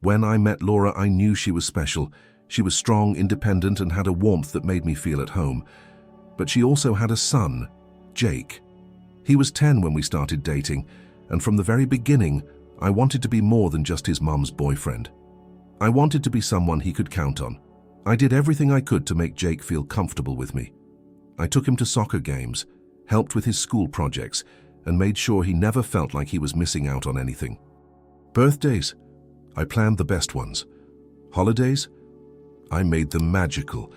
When I met Laura, I knew she was special. She was strong, independent, and had a warmth that made me feel at home. But she also had a son, Jake. He was 10 when we started dating, and from the very beginning, I wanted to be more than just his mum's boyfriend. I wanted to be someone he could count on. I did everything I could to make Jake feel comfortable with me. I took him to soccer games, helped with his school projects, and made sure he never felt like he was missing out on anything. Birthdays, I planned the best ones. Holidays, I made them magical.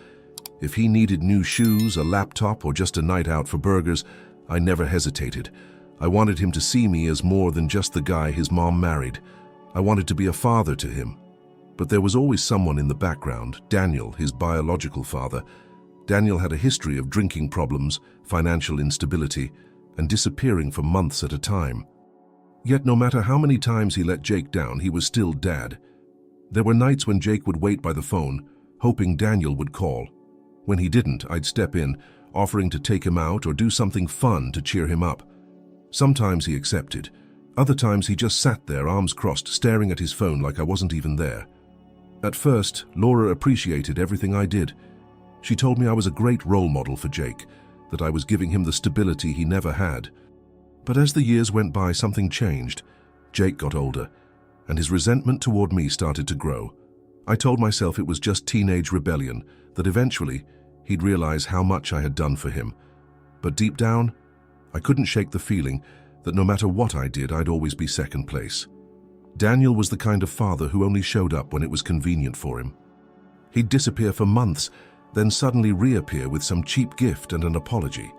If he needed new shoes, a laptop, or just a night out for burgers, I never hesitated. I wanted him to see me as more than just the guy his mom married. I wanted to be a father to him. But there was always someone in the background, Daniel, his biological father. Daniel had a history of drinking problems, financial instability, and disappearing for months at a time. Yet no matter how many times he let Jake down, he was still Dad. There were nights when Jake would wait by the phone, hoping Daniel would call. When he didn't, I'd step in, offering to take him out or do something fun to cheer him up. Sometimes he accepted. Other times he just sat there, arms crossed, staring at his phone like I wasn't even there. At first, Laura appreciated everything I did. She told me I was a great role model for Jake, that I was giving him the stability he never had. But as the years went by, something changed. Jake got older, and his resentment toward me started to grow. I told myself it was just teenage rebellion, that eventually he'd realize how much I had done for him. But deep down, I couldn't shake the feeling that no matter what I did, I'd always be second place. Daniel was the kind of father who only showed up when it was convenient for him. He'd disappear for months, then suddenly reappear with some cheap gift and an apology,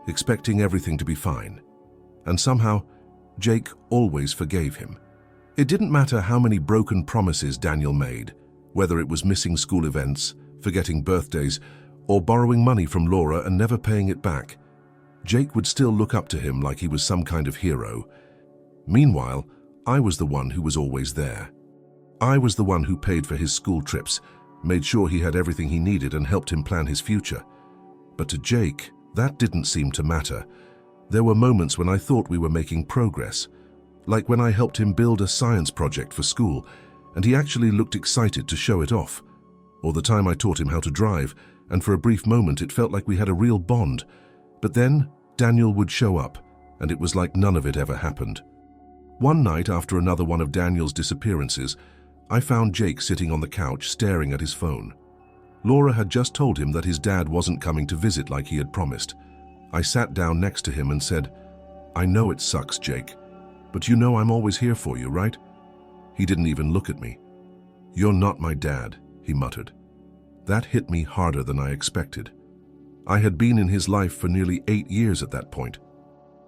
expecting everything to be fine. And somehow, Jake always forgave him. It didn't matter how many broken promises Daniel made, whether it was missing school events, forgetting birthdays, or borrowing money from Laura and never paying it back. Jake would still look up to him like he was some kind of hero. Meanwhile, I was the one who was always there. I was the one who paid for his school trips, made sure he had everything he needed, and helped him plan his future. But to Jake, that didn't seem to matter. There were moments when I thought we were making progress, like when I helped him build a science project for school, and he actually looked excited to show it off. Or the time I taught him how to drive, and for a brief moment it felt like we had a real bond. But then Daniel would show up, and it was like none of it ever happened. One night, after another one of Daniel's disappearances, I found Jake sitting on the couch staring at his phone. Laura had just told him that his dad wasn't coming to visit like he had promised. I sat down next to him and said, "I know it sucks, Jake, but you know I'm always here for you, right?" He didn't even look at me. "You're not my dad," he muttered. That hit me harder than I expected. I had been in his life for nearly 8 years at that point.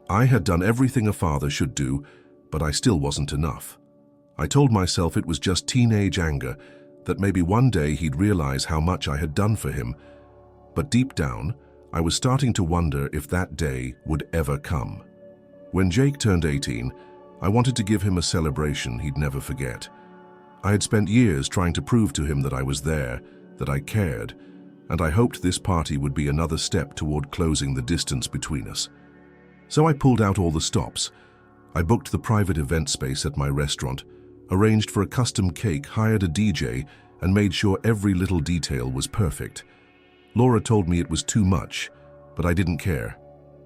I had done everything a father should do, but I still wasn't enough. I told myself it was just teenage anger, that maybe one day he'd realize how much I had done for him. But deep down, I was starting to wonder if that day would ever come. When Jake turned 18, I wanted to give him a celebration he'd never forget. I had spent years trying to prove to him that I was there, that I cared, and I hoped this party would be another step toward closing the distance between us. So I pulled out all the stops. I booked the private event space at my restaurant, arranged for a custom cake, hired a DJ, and made sure every little detail was perfect. Laura told me it was too much, but I didn't care.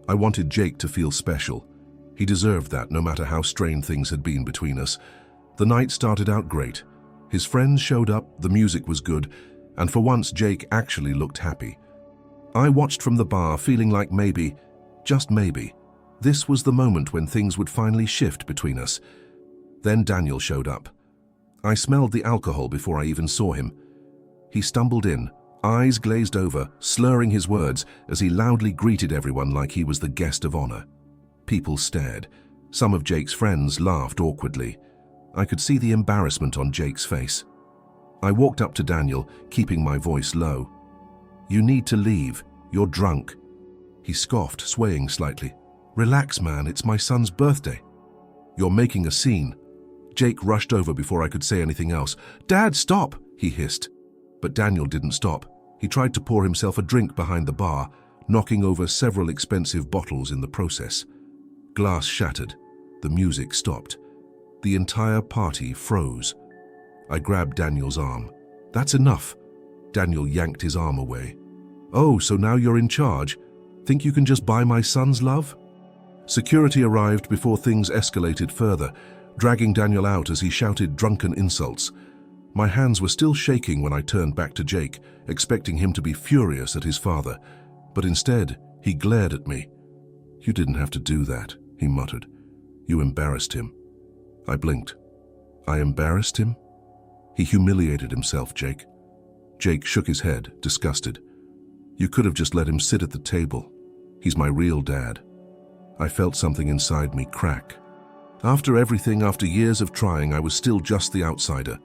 I wanted Jake to feel special. He deserved that, no matter how strained things had been between us. The night started out great. His friends showed up, the music was good, and for once Jake actually looked happy. I watched from the bar, feeling like maybe, just maybe, this was the moment when things would finally shift between us. Then Daniel showed up. I smelled the alcohol before I even saw him. He stumbled in, eyes glazed over, slurring his words as he loudly greeted everyone like he was the guest of honor. People stared. Some of Jake's friends laughed awkwardly. I could see the embarrassment on Jake's face. I walked up to Daniel, keeping my voice low. "You need to leave. You're drunk." He scoffed, swaying slightly. "Relax, man, it's my son's birthday." "You're making a scene." Jake rushed over before I could say anything else. "Dad, stop!" he hissed. But Daniel didn't stop. He tried to pour himself a drink behind the bar, knocking over several expensive bottles in the process. Glass shattered. The music stopped. The entire party froze. I grabbed Daniel's arm. "That's enough." Daniel yanked his arm away. "Oh, so now you're in charge? Think you can just buy my son's love?" Security arrived before things escalated further, dragging Daniel out as he shouted drunken insults. My hands were still shaking when I turned back to Jake, expecting him to be furious at his father. But instead, he glared at me. "You didn't have to do that," he muttered. "You embarrassed him." I blinked. "I embarrassed him?" "He humiliated himself, Jake." Jake shook his head, disgusted. "You could have just let him sit at the table. He's my real dad." I felt something inside me crack. After everything, after years of trying, I was still just the outsider.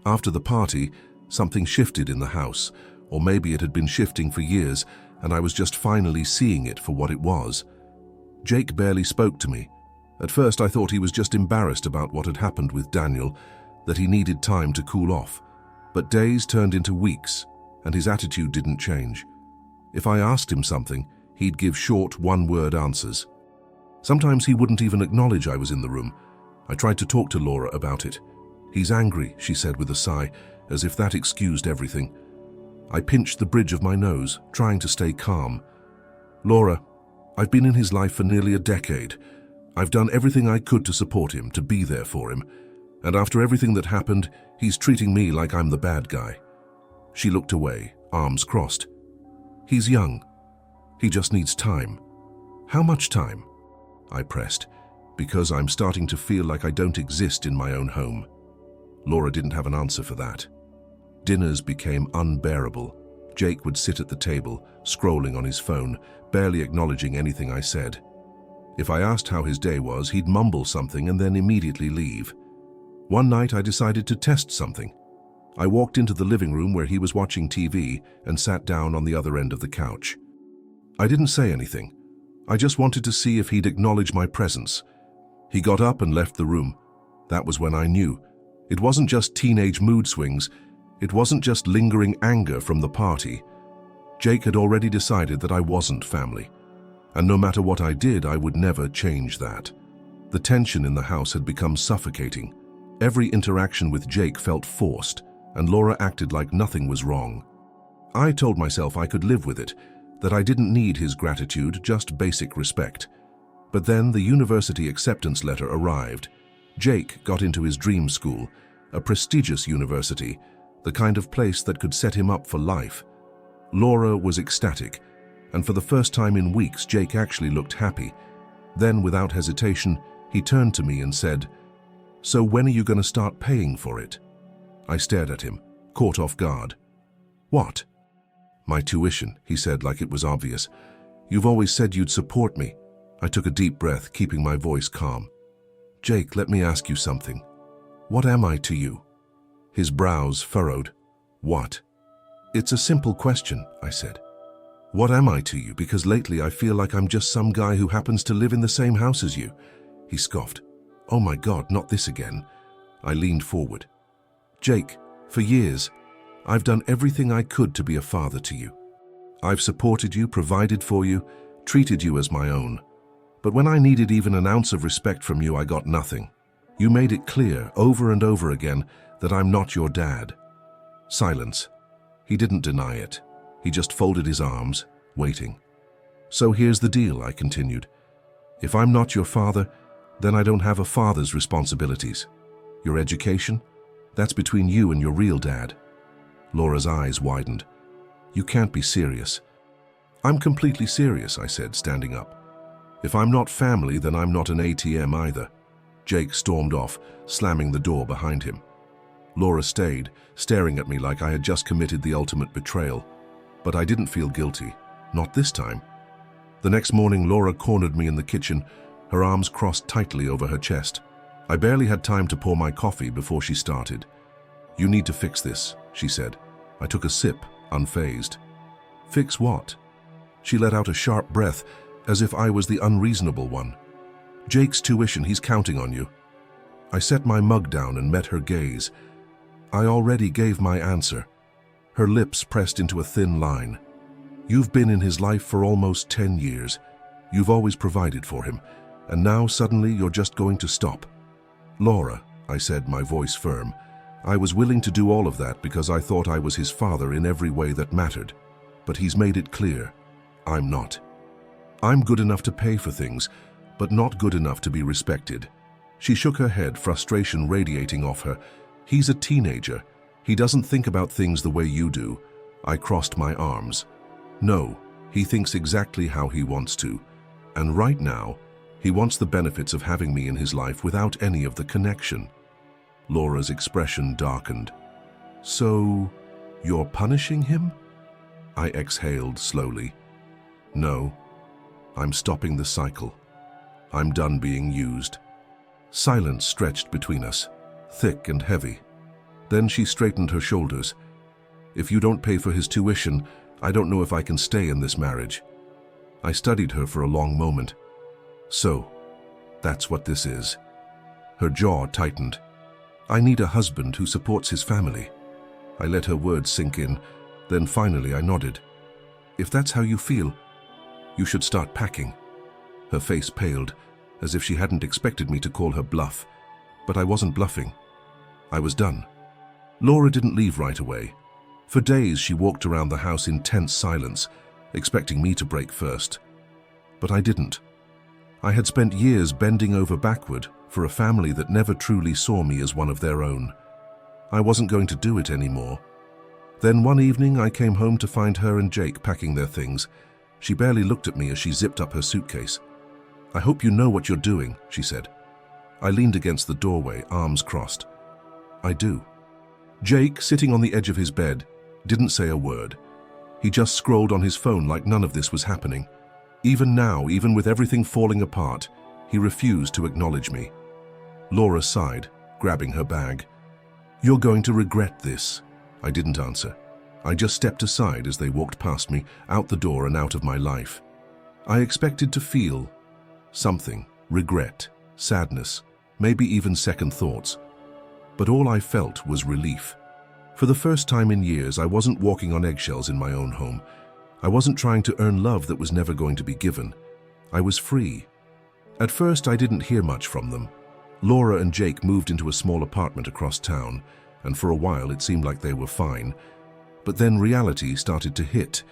After the party, something shifted in the house, or maybe it had been shifting for years, and I was just finally seeing it for what it was. Jake barely spoke to me. At first I thought he was just embarrassed about what had happened with Daniel, that he needed time to cool off. But days turned into weeks, and his attitude didn't change. If I asked him something, he'd give short, one-word answers. Sometimes he wouldn't even acknowledge I was in the room. I tried to talk to Laura about it. "He's angry," she said with a sigh, as if that excused everything. I pinched the bridge of my nose, trying to stay calm. "Laura, I've been in his life for nearly a decade. I've done everything I could to support him, to be there for him. And after everything that happened, he's treating me like I'm the bad guy." She looked away, arms crossed. "He's young. He just needs time." "How much time?" I pressed, because I'm starting to feel like I don't exist in my own home. Laura didn't have an answer for that. Dinners became unbearable. Jake would sit at the table, scrolling on his phone, barely acknowledging anything I said. If I asked how his day was, he'd mumble something and then immediately leave. One night I decided to test something. I walked into the living room where he was watching TV and sat down on the other end of the couch. I didn't say anything. I just wanted to see if he'd acknowledge my presence. He got up and left the room. That was when I knew. It wasn't just teenage mood swings. It wasn't just lingering anger from the party. Jake had already decided that I wasn't family. And no matter what I did, I would never change that. The tension in the house had become suffocating. Every interaction with Jake felt forced, and Laura acted like nothing was wrong. I told myself I could live with it, that I didn't need his gratitude, just basic respect. But then the university acceptance letter arrived. Jake got into his dream school, a prestigious university, the kind of place that could set him up for life. Laura was ecstatic, and for the first time in weeks, Jake actually looked happy. Then, without hesitation, he turned to me and said, "So when are you going to start paying for it?" I stared at him, caught off guard. "What?" "My tuition," he said like it was obvious. "You've always said you'd support me." I took a deep breath, keeping my voice calm. "Jake, let me ask you something. What am I to you?" His brows furrowed. "What?" "It's a simple question," I said. "What am I to you? Because lately I feel like I'm just some guy who happens to live in the same house as you." He scoffed. "Oh my God, not this again." I leaned forward. "Jake, for years, I've done everything I could to be a father to you. I've supported you, provided for you, treated you as my own. But when I needed even an ounce of respect from you, I got nothing. You made it clear, over and over again, that I'm not your dad." Silence. He didn't deny it. He just folded his arms, waiting. "So here's the deal," I continued. "If I'm not your father, then I don't have a father's responsibilities. Your education? That's between you and your real dad." Laura's eyes widened. "You can't be serious." "I'm completely serious," I said, standing up. "If I'm not family, then I'm not an ATM either." Jake stormed off, slamming the door behind him. Laura stayed, staring at me like I had just committed the ultimate betrayal. But I didn't feel guilty. Not this time. The next morning, Laura cornered me in the kitchen, her arms crossed tightly over her chest. I barely had time to pour my coffee before she started. "You need to fix this," she said. I took a sip, unfazed. "Fix what?" She let out a sharp breath, as if I was the unreasonable one. "Jake's tuition, he's counting on you." I set my mug down and met her gaze. I already gave my answer. Her lips pressed into a thin line. "You've been in his life for almost 10 years. You've always provided for him, and now suddenly you're just going to stop." "Laura," I said, my voice firm, I was willing to do all of that because I thought I was his father in every way that mattered. But he's made it clear, I'm not. I'm good enough to pay for things, but not good enough to be respected. She shook her head, frustration radiating off her. He's a teenager. He doesn't think about things the way you do. I crossed my arms. No, he thinks exactly how he wants to. And right now, he wants the benefits of having me in his life without any of the connection. Laura's expression darkened. So, you're punishing him? I exhaled slowly. No, I'm stopping the cycle. I'm done being used. Silence stretched between us, thick and heavy. Then she straightened her shoulders. If you don't pay for his tuition, I don't know if I can stay in this marriage. I studied her for a long moment. So, that's what this is. Her jaw tightened. I need a husband who supports his family. I let her words sink in, then finally I nodded. If that's how you feel, you should start packing. Her face paled, as if she hadn't expected me to call her bluff. But I wasn't bluffing. I was done. Laura didn't leave right away. For days she walked around the house in tense silence, expecting me to break first. But I didn't. I had spent years bending over backward for a family that never truly saw me as one of their own. I wasn't going to do it anymore. Then one evening I came home to find her and Jake packing their things. She barely looked at me as she zipped up her suitcase. I hope you know what you're doing, she said. I leaned against the doorway, arms crossed. I do. Jake, sitting on the edge of his bed, didn't say a word. He just scrolled on his phone like none of this was happening. Even now, even with everything falling apart, he refused to acknowledge me. Laura sighed, grabbing her bag. You're going to regret this. I didn't answer. I just stepped aside as they walked past me, out the door and out of my life. I expected to feel something, regret, sadness, maybe even second thoughts. But all I felt was relief. For the first time in years, I wasn't walking on eggshells in my own home. I wasn't trying to earn love that was never going to be given. I was free. At first, I didn't hear much from them. Laura and Jake moved into a small apartment across town, and for a while it seemed like they were fine. But then reality started to hit.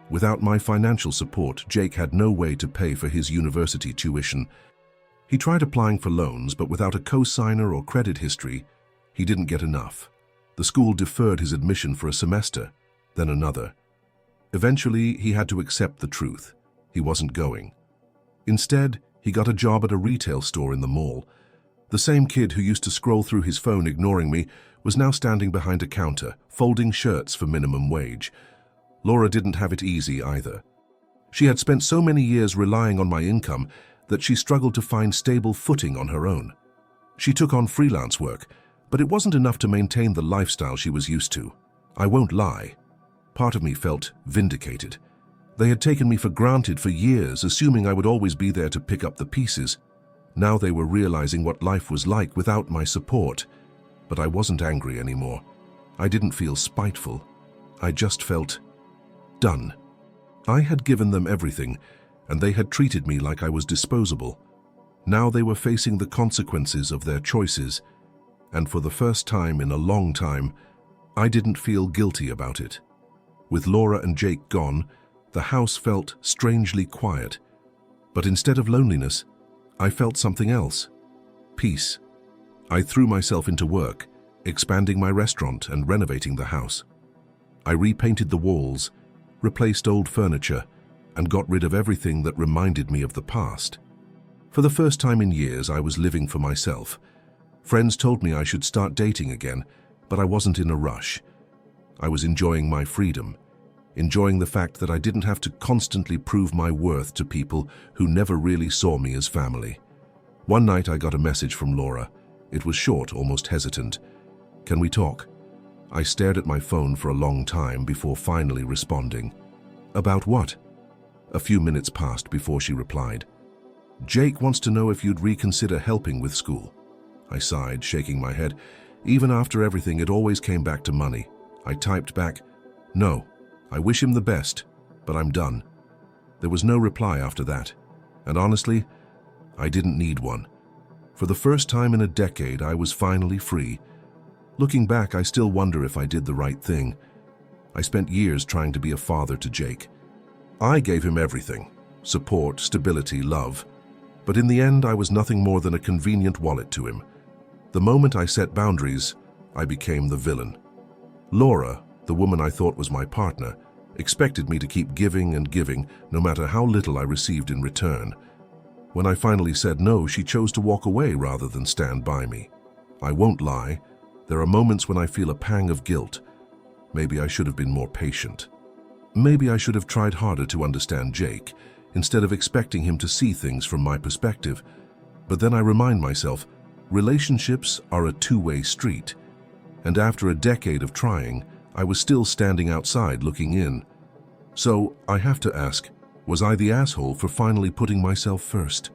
Without my financial support, Jake had no way to pay for his university tuition. He tried applying for loans, but without a co-signer or credit history, he didn't get enough. The school deferred his admission for a semester, then another. Eventually, he had to accept the truth. He wasn't going. Instead, he got a job at a retail store in the mall. The same kid who used to scroll through his phone ignoring me was now standing behind a counter, folding shirts for minimum wage. Laura didn't have it easy either. She had spent so many years relying on my income that she struggled to find stable footing on her own. She took on freelance work, but it wasn't enough to maintain the lifestyle she was used to. I won't lie. Part of me felt vindicated. They had taken me for granted for years, assuming I would always be there to pick up the pieces. Now they were realizing what life was like without my support. But I wasn't angry anymore. I didn't feel spiteful. I just felt done. I had given them everything, and they had treated me like I was disposable. Now they were facing the consequences of their choices, and for the first time in a long time, I didn't feel guilty about it. With Laura and Jake gone, the house felt strangely quiet. But instead of loneliness, I felt something else. Peace. I threw myself into work, expanding my restaurant and renovating the house. I repainted the walls, replaced old furniture, and got rid of everything that reminded me of the past. For the first time in years, I was living for myself. Friends told me I should start dating again, but I wasn't in a rush. I was enjoying my freedom, enjoying the fact that I didn't have to constantly prove my worth to people who never really saw me as family. One night I got a message from Laura. It was short, almost hesitant. "Can we talk?" I stared at my phone for a long time before finally responding. "About what?" A few minutes passed before she replied. "Jake wants to know if you'd reconsider helping with school." I sighed, shaking my head. Even after everything, it always came back to money. I typed back, "No, I wish him the best, but I'm done." There was no reply after that, and honestly, I didn't need one. For the first time in a decade, I was finally free. Looking back, I still wonder if I did the right thing. I spent years trying to be a father to Jake. I gave him everything: support, stability, love. But in the end, I was nothing more than a convenient wallet to him. The moment I set boundaries, I became the villain. Laura, the woman I thought was my partner, expected me to keep giving and giving, no matter how little I received in return. When I finally said no, she chose to walk away rather than stand by me. I won't lie, there are moments when I feel a pang of guilt. Maybe I should have been more patient. Maybe I should have tried harder to understand Jake, instead of expecting him to see things from my perspective. But then I remind myself, relationships are a two-way street. And after a decade of trying, I was still standing outside looking in. So I have to ask, was I the asshole for finally putting myself first?